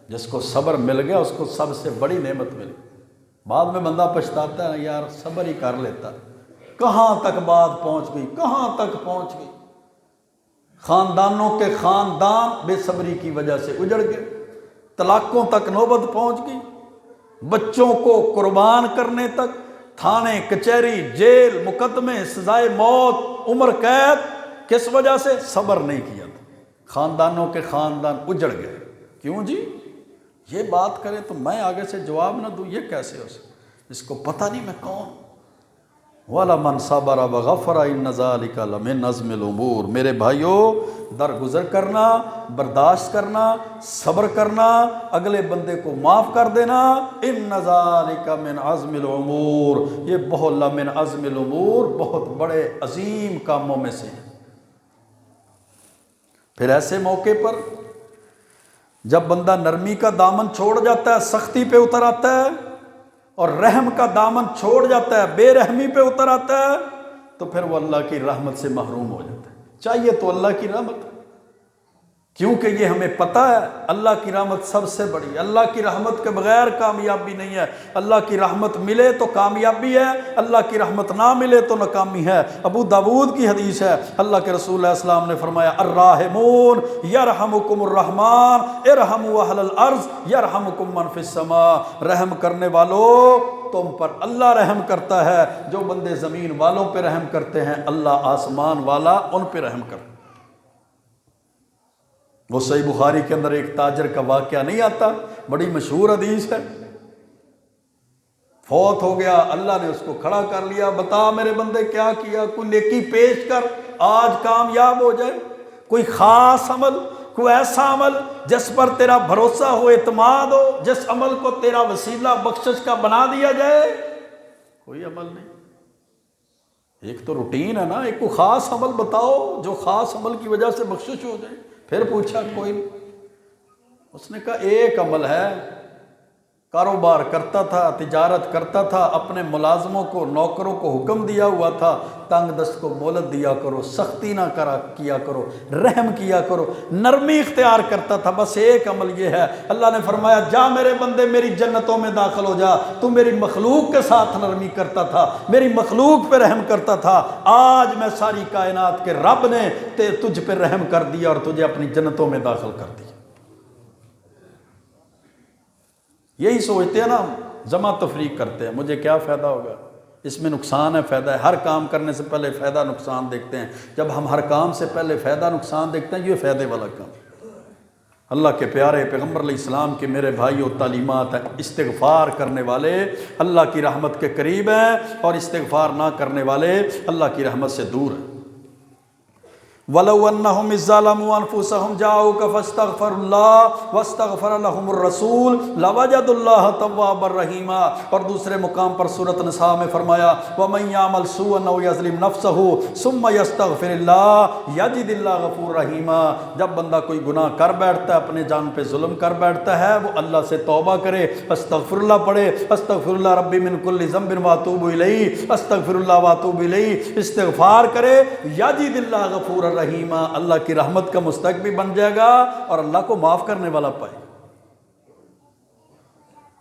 جس کو صبر مل گیا اس کو سب سے بڑی نعمت ملی۔ بعد میں بندہ پچھتاتا ہے، یار صبر ہی کر لیتا، کہاں تک بات پہنچ گئی، کہاں تک پہنچ گئی، خاندانوں کے خاندان بے صبری کی وجہ سے اجڑ گئے، طلاقوں تک نوبت پہنچ گئی، بچوں کو قربان کرنے تک، تھانے کچہری جیل مقدمے سزائے موت عمر قید، کس وجہ سے؟ صبر نہیں کیا تھا، خاندانوں کے خاندان اجڑ گئے۔ کیوں جی؟ یہ بات کرے تو میں آگے سے جواب نہ دوں، یہ کیسے ہو سکتا؟ اس کو پتہ نہیں میں کون۔ وَلَمَنْ صَبَرَ وَغَفَرَ إِنَّ ذَلِكَ لَمِنْ عَزْمِ الْأُمُورِ۔ میرے بھائیو، درگزر کرنا، برداشت کرنا، صبر کرنا، اگلے بندے کو معاف کر دینا، إِنَّ ذَلِكَ مِنْ عَزْمِ الْأُمُورِ، یہ بہت لَمِنْ عَزْمِ الْأُمُورِ، بہت بڑے عظیم کاموں میں سے ہے۔ پھر ایسے موقع پر جب بندہ نرمی کا دامن چھوڑ جاتا ہے، سختی پہ اتر آتا ہے، اور رحم کا دامن چھوڑ جاتا ہے، بے رحمی پہ اتر آتا ہے، تو پھر وہ اللہ کی رحمت سے محروم ہو جاتا ہے۔ چاہیے تو اللہ کی رحمت، کیونکہ یہ ہمیں پتہ ہے اللہ کی رحمت سب سے بڑی ہے، اللہ کی رحمت کے بغیر کامیابی نہیں ہے، اللہ کی رحمت ملے تو کامیابی ہے، اللہ کی رحمت نہ ملے تو ناکامی ہے۔ ابو داود کی حدیث ہے، اللہ کے رسول علیہ السلام نے فرمایا الراحمون یرحمکم الرحمن ارحموا اہل الارض یرحمکم من فی السماء، رحم کرنے والوں تم پر اللہ رحم کرتا ہے، جو بندے زمین والوں پہ رحم کرتے ہیں اللہ آسمان والا ان پہ رحم کرتا ہے۔ وہ صحیح بخاری کے اندر ایک تاجر کا واقعہ نہیں آتا، بڑی مشہور حدیث ہے، فوت ہو گیا، اللہ نے اس کو کھڑا کر لیا، بتا میرے بندے کیا کیا، کوئی نیکی پیش کر آج کامیاب ہو جائے، کوئی خاص عمل، کوئی ایسا عمل جس پر تیرا بھروسہ ہو، اعتماد ہو، جس عمل کو تیرا وسیلہ بخشش کا بنا دیا جائے۔ کوئی عمل نہیں، ایک تو روٹین ہے نا، ایک کو خاص عمل بتاؤ جو خاص عمل کی وجہ سے بخشش ہو جائے۔ پھر پوچھا کوئی نہیں، اس نے کہا ایک عمل ہے، کاروبار کرتا تھا، تجارت کرتا تھا، اپنے ملازموں کو نوکروں کو حکم دیا ہوا تھا تنگ دست کو مہلت دیا کرو، سختی نہ کیا کرو، رحم کیا کرو، نرمی اختیار کرتا تھا، بس ایک عمل یہ ہے۔ اللہ نے فرمایا جا میرے بندے میری جنتوں میں داخل ہو جا، تو میری مخلوق کے ساتھ نرمی کرتا تھا، میری مخلوق پہ رحم کرتا تھا، آج میں ساری کائنات کے رب نے تجھ پہ رحم کر دیا اور تجھے اپنی جنتوں میں داخل کر دیا۔ یہی سوچتے ہیں نا ہم، جمع تفریق کرتے ہیں، مجھے کیا فائدہ ہوگا، اس میں نقصان ہے فائدہ ہے، ہر کام کرنے سے پہلے فائدہ نقصان دیکھتے ہیں۔ جب ہم ہر کام سے پہلے فائدہ نقصان دیکھتے ہیں، یہ فائدے والا کام۔ اللہ کے پیارے پیغمبر علیہ السلام کے میرے بھائیو تعلیمات ہیں، استغفار کرنے والے اللہ کی رحمت کے قریب ہیں، اور استغفار نہ کرنے والے اللہ کی رحمت سے دور ہیں۔ وَلَوْ أَنَّهُمْ إِذ ظَّلَمُوا أَنفُسَهُمْ جَاءُوكَ فَاسْتَغْفَرُوا اللَّهَ وَاسْتَغْفَرَ لَهُمُ الرَّسُولُ لَوَجَدُوا اللَّهَ تَوَّابًا رَحِيمًا۔ اور دوسرے مقام پر سورۃ نساء میں فرمایا وَمَن يَعْمَلْ سُوءًا أَوْ يَظْلِمْ نَفْسَهُ ثُمَّ يَسْتَغْفِرِ اللَّهَ يَجِدِ اللَّهَ غَفُورًا رَحِيمًا۔ جب بندہ کوئی گناہ کر بیٹھتا ہے، اپنے جان پہ ظلم کر بیٹھتا ہے، وہ اللہ سے توبہ کرے، استغفر اللہ پڑھے، استغفر اللہ ربی من کل ذنب واتوب الیہ، استغفر اللہ واتوب الیہ، استغفار کرے، یجد اللہ غفورا رحیمہ، اللہ کی رحمت کا مستحق بھی بن جائے گا اور اللہ کو معاف کرنے والا پائے۔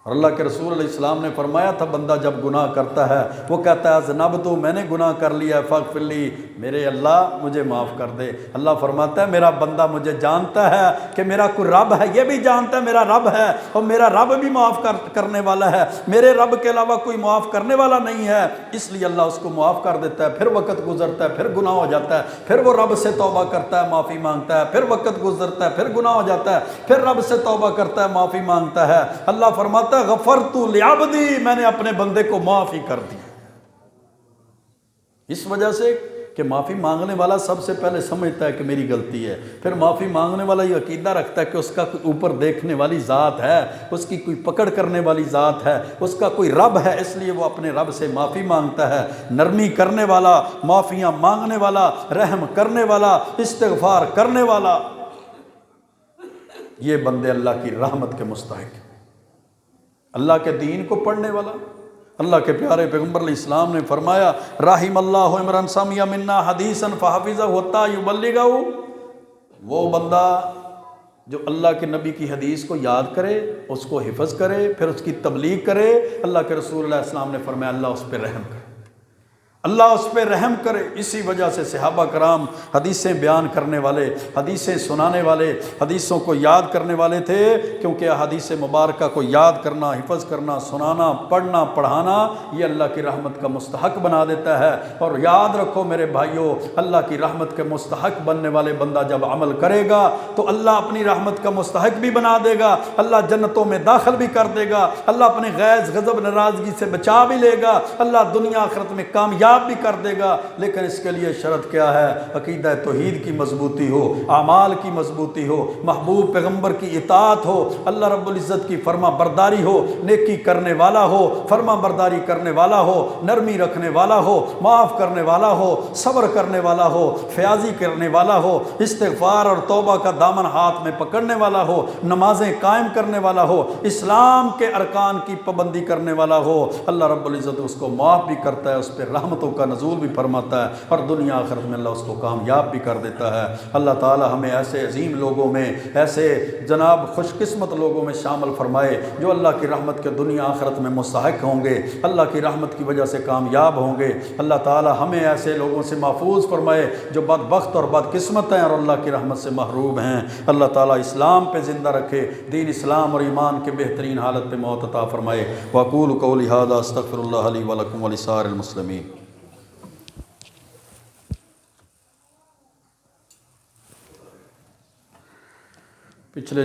اور اللہ کے رسول علیہ السلام نے فرمایا تھا بندہ جب گناہ کرتا ہے وہ کہتا ہے ذنبت، میں نے گناہ کر لیا ہے، فاغفر لی، میرے اللہ مجھے معاف کر دے۔ اللہ فرماتا ہے میرا بندہ مجھے جانتا ہے کہ میرا کوئی رب ہے، یہ بھی جانتا ہے میرا رب ہے، اور میرا رب بھی معاف کرنے والا ہے، میرے رب کے علاوہ کوئی معاف کرنے والا نہیں ہے، اس لیے اللہ اس کو معاف کر دیتا ہے۔ پھر وقت گزرتا ہے، پھر گناہ ہو جاتا ہے، پھر وہ رب سے توبہ کرتا ہے، معافی مانگتا ہے، پھر وقت گزرتا ہے، پھر گناہ ہو جاتا ہے، پھر رب سے توبہ کرتا ہے، معافی مانگتا ہے۔ اللہ فرماتا ہے غفرت لعبدی، میں نے اپنے بندے کو معافی کر دی۔ اس وجہ سے کہ معافی مانگنے والا سب سے پہلے سمجھتا ہے کہ میری غلطی ہے، پھر معافی مانگنے والا یہ عقیدہ رکھتا ہے کہ اس کا کوئی اوپر دیکھنے والی ذات ہے، اس کی کوئی پکڑ کرنے والی ذات ہے، اس کا کوئی رب ہے، اس لیے وہ اپنے رب سے معافی مانگتا ہے۔ نرمی کرنے والا، معافیاں مانگنے والا، رحم کرنے والا، استغفار کرنے والا، یہ بندے اللہ کی رحمت کے مستحق ہیں۔ اللہ کے دین کو پڑھنے والا، اللہ کے پیارے پیغمبر علیہ السلام نے فرمایا رحم اللہ عمران سمع منا حدیثا فحفظہ حتی یبلغہ، وہ بندہ جو اللہ کے نبی کی حدیث کو یاد کرے، اس کو حفظ کرے، پھر اس کی تبلیغ کرے، اللہ کے رسول علیہ السلام نے فرمایا اللہ اس پہ رحم کرے۔ اللہ اس پہ رحم کرے۔ اسی وجہ سے صحابہ کرام حدیثیں بیان کرنے والے، حدیثیں سنانے والے، حدیثوں کو یاد کرنے والے تھے، کیونکہ حدیث مبارکہ کو یاد کرنا، حفظ کرنا، سنانا، پڑھنا، پڑھانا یہ اللہ کی رحمت کا مستحق بنا دیتا ہے۔ اور یاد رکھو میرے بھائیوں، اللہ کی رحمت کے مستحق بننے والے بندہ جب عمل کرے گا تو اللہ اپنی رحمت کا مستحق بھی بنا دے گا، اللہ جنتوں میں داخل بھی کر دے گا، اللہ اپنے غیظ غضب ناراضگی سے بچا بھی لے گا، اللہ دنیا آخرت میں کامیاب بھی کر دے گا۔ لیکن اس کے لیے شرط کیا ہے؟ عقیدہ توحید کی مضبوطی ہو، اعمال کی مضبوطی ہو، محبوب پیغمبر کی اطاعت ہو، اللہ رب العزت کی فرما برداری ہو، نیکی کرنے والا ہو، فرما برداری کرنے والا ہو، نرمی رکھنے والا ہو، معاف کرنے والا ہو، صبر کرنے والا ہو، فیاضی کرنے والا ہو، استغفار اور توبہ کا دامن ہاتھ میں پکڑنے والا ہو، نمازیں قائم کرنے والا ہو، اسلام کے ارکان کی پابندی کرنے والا ہو، اللہ رب العزت اس کو معاف بھی کرتا ہے، اس پہ رحمتوں کا نزول بھی فرماتا ہے، اور دنیا آخرت میں اللہ اس کو کامیاب بھی کر دیتا ہے۔ اللہ تعالی ہمیں ایسے عظیم لوگوں میں، ایسے جناب خوش قسمت لوگوں میں شامل فرمائے جو اللہ کی رحمت کے دنیا آخرت میں مستحق ہوں گے، اللہ کی رحمت کی وجہ سے کامیاب ہوں گے۔ اللہ تعالی ہمیں ایسے لوگوں سے محفوظ فرمائے جو بدبخت اور بدقسمت ہیں اور اللہ کی رحمت سے محروم ہیں۔ اللہ تعالی اسلام پہ زندہ رکھے، دین اسلام اور ایمان کے بہترین حالت پہ موت عطا فرمائے۔ وَأَقُولُ قَوْلِي هَذَا أَسْتَغْفِرُ اللَّهَ لِي وَلَكُمْ وَلِسَائِرِ الْمُسْلِمِينَ۔ پچھلے